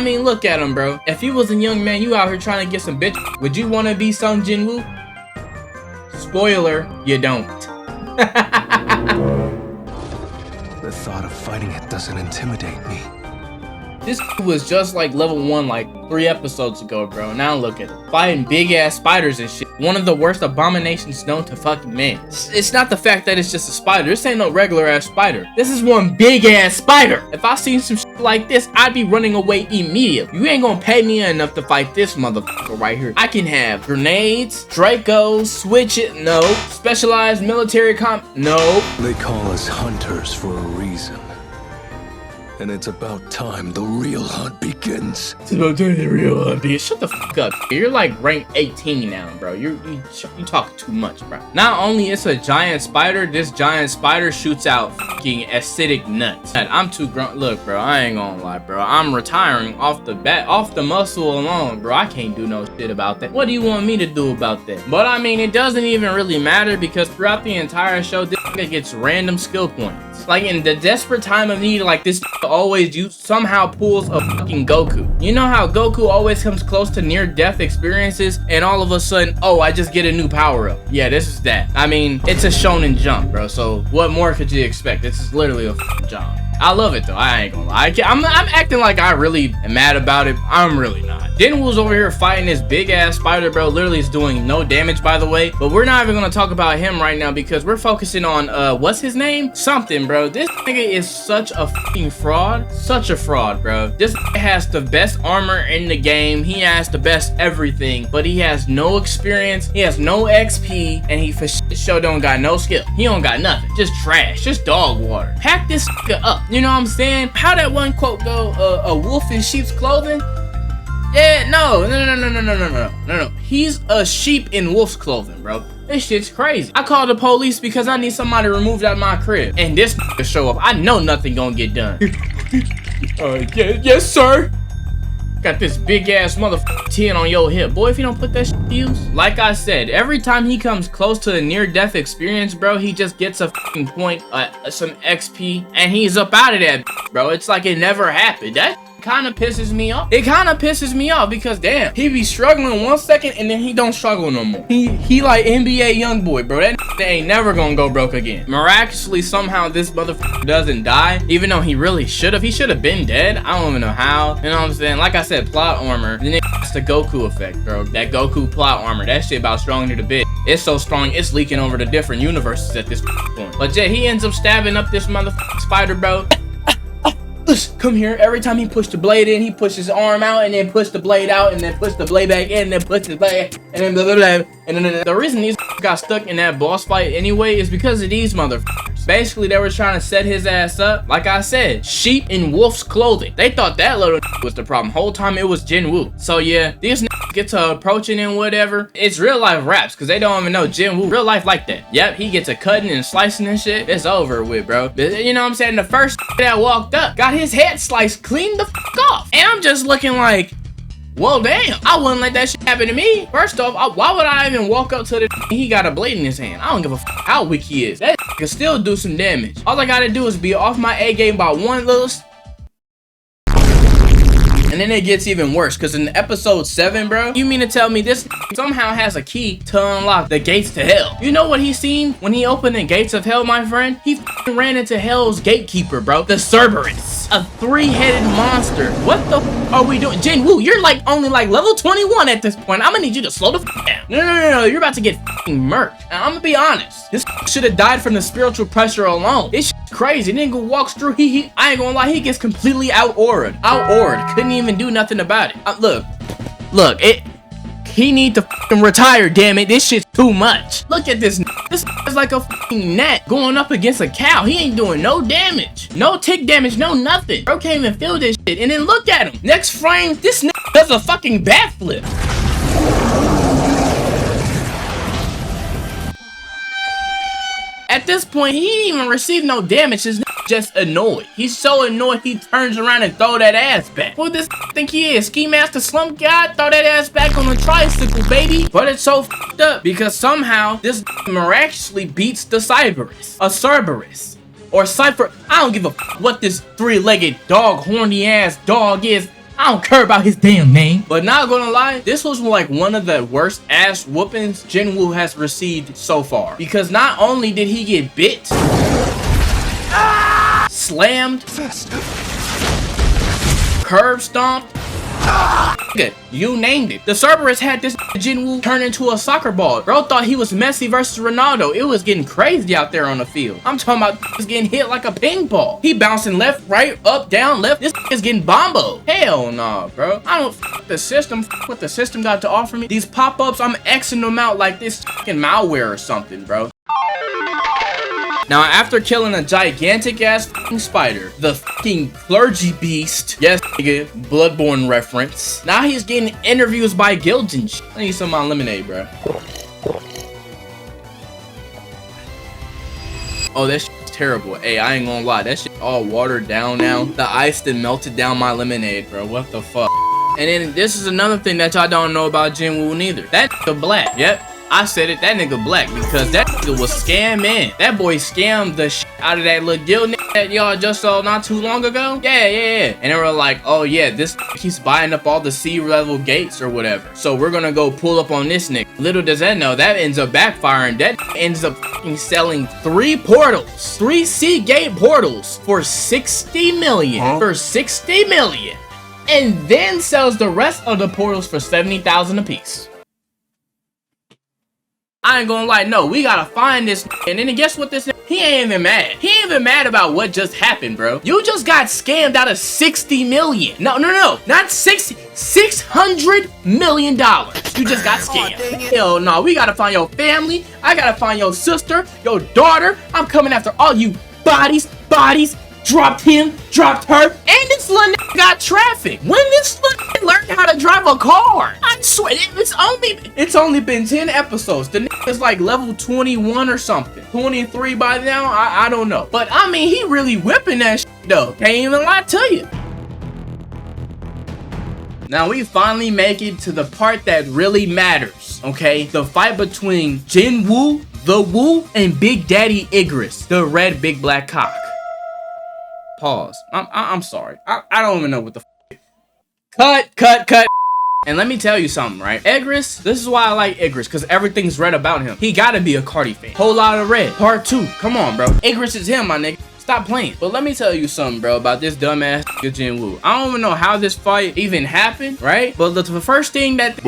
I mean, look at him, bro. If you was a young man, you out here trying to get some bitch, would you want to be some Jin Woo? Spoiler, you don't. The thought of fighting it doesn't intimidate me. This was just like level 1 like 3 episodes ago, bro. Now look at it. Fighting big ass spiders and shit. One of the worst abominations known to fucking man. It's not the fact that it's just a spider. This ain't no regular ass spider. This is one big ass spider. If I seen some shit like this, I'd be running away immediately. You ain't gonna pay me enough to fight this motherfucker right here. I can have grenades, Dracos, switch it, no. Specialized military no. They call us hunters for a reason. And it's about time the real hunt begins. It's about time the real hunt begins. Shut the fuck up. You're like rank 18 now, bro. You talking too much, bro. Not only it's a giant spider, this giant spider shoots out fucking acidic nuts. I'm too grown. Look, bro, I ain't gonna lie, bro. I'm retiring off the muscle alone, bro. I can't do no shit about that. What do you want me to do about that? But I mean, it doesn't even really matter because throughout the entire show, this nigga gets random skill points. Like in the desperate time of need, like this always somehow pulls a fucking Goku. You know how Goku always comes close to near-death experiences and all of a sudden, oh, I just get a new power-up. Yeah, this is that. I mean, it's a shonen jump, bro, so what more could you expect? This is literally a fucking jump. I love it though, I ain't gonna lie. I'm acting like I really am mad about it. I'm really not. Jin Woo's over here fighting this big ass spider, bro. Literally is doing no damage, by the way. But we're not even gonna talk about him right now because we're focusing on, what's his name? Something, bro. This nigga is such a fucking fraud. Such a fraud, bro. This nigga has the best armor in the game. He has the best everything, but he has no experience. He has no XP, and he for sure don't got no skill. He don't got nothing. Just trash. Just dog water. Pack this nigga up. You know what I'm saying? How that one quote go? A wolf in sheep's clothing? Yeah, no. He's a sheep in wolf's clothing, bro. This shit's crazy. I called the police because I need somebody removed out of my crib. And this nigga show up. I know nothing gonna get done. Yes, sir. Got this big ass motherfucking 10 on your hip. Boy, if you don't put that shit to use. Like I said, every time he comes close to a near-death experience, bro, he just gets a fucking point, some XP, and he's up out of that, bro. It's like it never happened. That kind of pisses me off. It kind of pisses me off because damn, he be struggling 1 second and then he don't struggle no more. He like NBA young boy, bro. That ain't never gonna go broke again. Miraculously, somehow this motherfucker doesn't die, even though he really should have. He should have been dead. I don't even know how. You know what I'm saying? Like I said, plot armor. Then it's the Goku effect, bro. That Goku plot armor. That shit about strong to the bit. It's so strong, it's leaking over to different universes at this point. But yeah, he ends up stabbing up this motherfucking spider, bro. Come here. Every time he pushed the blade in, he pushed his arm out and then pushed the blade out and then pushed the blade back in and then pushed the blade and then blah blah blah. And then the reason these got stuck in that boss fight anyway is because of these motherfuckers. Basically, they were trying to set his ass up. Like I said, sheep in wolf's clothing. They thought that little was the problem. Whole time it was Jin Woo. So yeah, these get to approaching and whatever. It's real life raps because they don't even know Jin Woo real life like that. Yep, he gets a cutting and slicing and shit. It's over with, bro. But, you know what I'm saying? The first that walked up got his head sliced clean the fuck off. And I'm just looking like, well, damn, I wouldn't let that shit happen to me. First off, why would I even walk up to the he got a blade in his hand? I don't give a fuck how weak he is. That can still do some damage. All I gotta do is be off my A game by one little and then it gets even worse, because in episode 7, bro, you mean to tell me this somehow has a key to unlock the gates to hell? You know what he seen when he opened the gates of hell, my friend? He ran into hell's gatekeeper, bro. The Cerberus. A 3-headed monster. What the are we doing? Jin Woo, you're like only like level 21 at this point. I'm gonna need you to slow the down. No. You're about to get murked. And I'm gonna be honest. This should have died from the spiritual pressure alone. This crazy. Nigga walks through. I ain't gonna lie. He gets completely out-aurored. Couldn't even do nothing about it. Look. He need to fucking retire, damn it. This shit's too much. Look at this. This is like a fucking gnat going up against a cow. He ain't doing no damage. No tick damage, no nothing. Bro can't even feel this shit. And then look at him. Next frame, this nigga does a fucking backflip. At this point, he didn't even receive no damage. His just annoyed. He's so annoyed he turns around and throw that ass back. Who this think he is? Ski Master Slump God? Throw that ass back on the tricycle, baby. But it's so fucked up because somehow this miraculously beats the Cerberus. A Cerberus. Or Cypher. I don't give a fuck what this 3-legged dog, horny ass dog is. I don't care about his damn name. But not gonna lie, this was like one of the worst ass whoopings Jin Woo has received so far. Because not only did he get bit, slammed, curb stomped, you named it. The Cerberus had this Jin Woo turn into a soccer ball. Bro thought he was Messi versus Ronaldo. It was getting crazy out there on the field. I'm talking about was getting hit like a ping ball. He bouncing left, right, up, down, left. This is getting bombo. Hell nah, bro. I don't the system. What the system got to offer me. These pop-ups, I'm Xing them out like this fucking malware or something, bro. Now, after killing a gigantic ass fucking spider, the fucking clergy beast, yes, nigga, Bloodborne reference. Now he's getting interviews by guilds and shit. I need some of my lemonade, bro. Oh, that shit's terrible. Hey, I ain't gonna lie, that shit all watered down now. The ice then melted down my lemonade, bro. What the fuck? And then this is another thing that y'all don't know about Jin Woo neither. That nigga black. Yep. I said it, that nigga black, because that nigga was scamming. That boy scammed the shit out of that little guild nigga that y'all just saw not too long ago. Yeah. And they were like, oh yeah, this he's buying up all the C-level gates or whatever. So we're gonna go pull up on this nigga. Little does that know, that ends up backfiring. That ends up fucking selling 3 portals. 3 C-gate portals for 60 million. For 60 million. And then sells the rest of the portals for 70,000 apiece. I ain't gonna lie, no, we gotta find this and then guess what this he ain't even mad. He ain't even mad about what just happened, bro. You just got scammed out of 60 million. No, not 60, $600 million. You just got scammed. Hell no, we gotta find your family. I gotta find your sister, your daughter. I'm coming after all you bodies. Dropped him, dropped her, and this little nigga got traffic. When this little nigga learned how to drive a car? I swear, it's only been 10 episodes. The nigga is like level 21 or something. 23 by now, I don't know. But I mean, he really whipping that shit though. Can't even lie to you. Now we finally make it to the part that really matters, okay? The fight between Jin Woo, the Woo, and Big Daddy Igor, the red big black cock. Pause. I'm sorry. I don't even know what the cut. And let me tell you something, right? Igris, this is why I like Igris, because everything's red about him. He gotta be a Cardi fan. Whole lot of red. Part 2. Come on, bro. Igris is him, my nigga. Stop playing. But let me tell you something, bro, about this dumbass Jin Woo. I don't even know how this fight even happened, right? But the first thing that this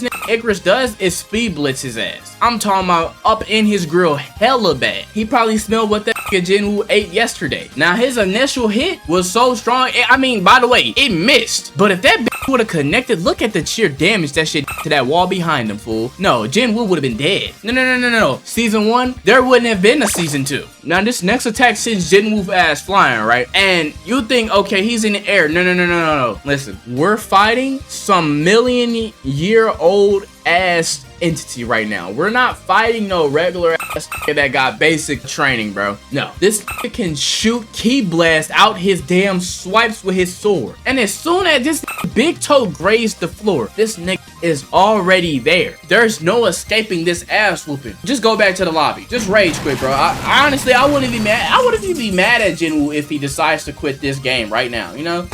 nigga Igris does is speed blitz his ass. I'm talking about up in his grill hella bad. He probably smelled what that Jin Woo ate yesterday. Now his initial hit was so strong. I mean, by the way, it missed. But if that bitch would have connected, look at the sheer damage that shit to that wall behind him, fool. No, Jin Woo would have been dead. No. Season 1, there wouldn't have been a season 2. Now this next attack sends Jin Woo ass flying, right? And you think, okay, he's in the air. No. Listen, we're fighting some million-year-old ass entity right now. We're not fighting no regular ass that got basic training, bro. No, this can shoot key blast out his damn swipes with his sword. And as soon as this big toe grazed the floor, this nigga is already there. There's no escaping this ass whooping. Just go back to the lobby. Just rage quit, bro. Honestly, I wouldn't be mad. I wouldn't even be mad at Jin Woo if he decides to quit this game right now, you know?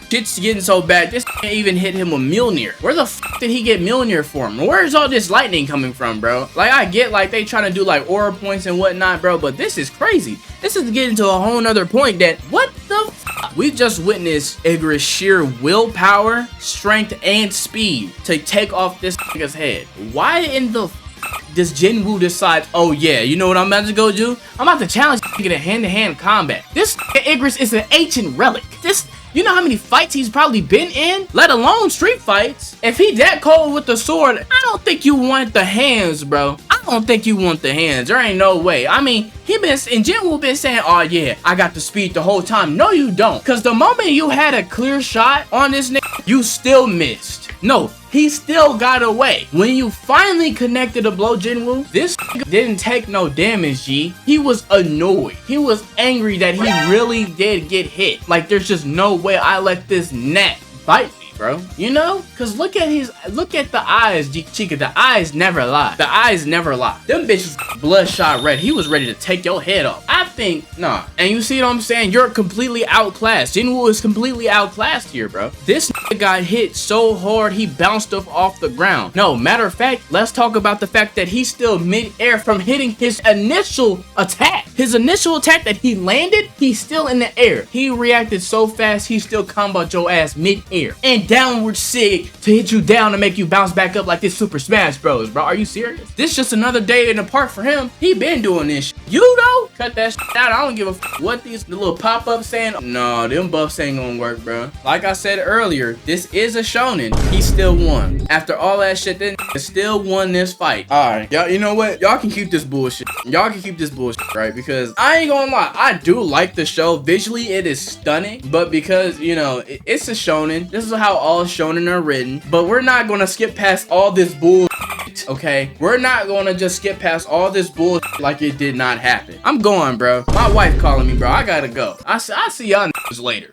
Shit's getting so bad, this can't even hit him with Mjolnir. Where the f did he get Mjolnir from? Where's all this lightning coming from, bro? Like, I get, like, they trying to do, like, aura points and whatnot, bro, but this is crazy. This is getting to a whole nother point that, what the f? We just witnessed Igor's sheer willpower, strength, and speed to take off this nigga's head. Why in the f does Jin Woo decide, oh yeah, you know what I'm about to go do? I'm about to challenge nigga to hand-to-hand combat. This Igor is an ancient relic. You know how many fights he's probably been in? Let alone street fights. If he that cold with the sword, I don't think you want the hands, bro. I don't think you want the hands. There ain't no way. I mean, and Jin Woo been saying, oh yeah, I got the speed the whole time. No, you don't. Because the moment you had a clear shot on this nigga, you still missed. No, he still got away. When you finally connected a blow, Jin Woo, this nigga didn't take no damage, G. He was annoyed. He was angry that he really did get hit. Like, there's just no way I let this gnat bite me, bro. You know? Cause look at the eyes, Chica. The eyes never lie. The eyes never lie. Them bitches bloodshot red. He was ready to take your head off. I I think, nah. And you see what I'm saying? You're completely outclassed. Jin Woo is completely outclassed here, bro. This nigga got hit so hard, he bounced off the ground. No, matter of fact, let's talk about the fact that he's still mid-air from hitting his initial attack. His initial attack that he landed, he's still in the air. He reacted so fast, he still comboed your ass mid-air. And downward sig to hit you down to make you bounce back up like this Super Smash Bros, bro. Are you serious? This just another day in the park for him. He been doing this shit. You though? Cut that shit out. I don't give a f what the little pop-ups saying. No, them buffs ain't gonna work, bro. Like I said earlier, this is a shonen. He still won. After all that shit, then still won this fight. Alright, y'all, you know what? Y'all can keep this bullshit. Y'all can keep this bullshit, right? Because I ain't gonna lie, I do like the show. Visually, it is stunning. But because, you know, it's a shonen. This is how all shonen are written. But we're not gonna skip past all this bullshit. Okay, we're not gonna just skip past all this bullshit like it did not happen. I'm going, bro. My wife calling me, bro. I gotta go. I see y'all later.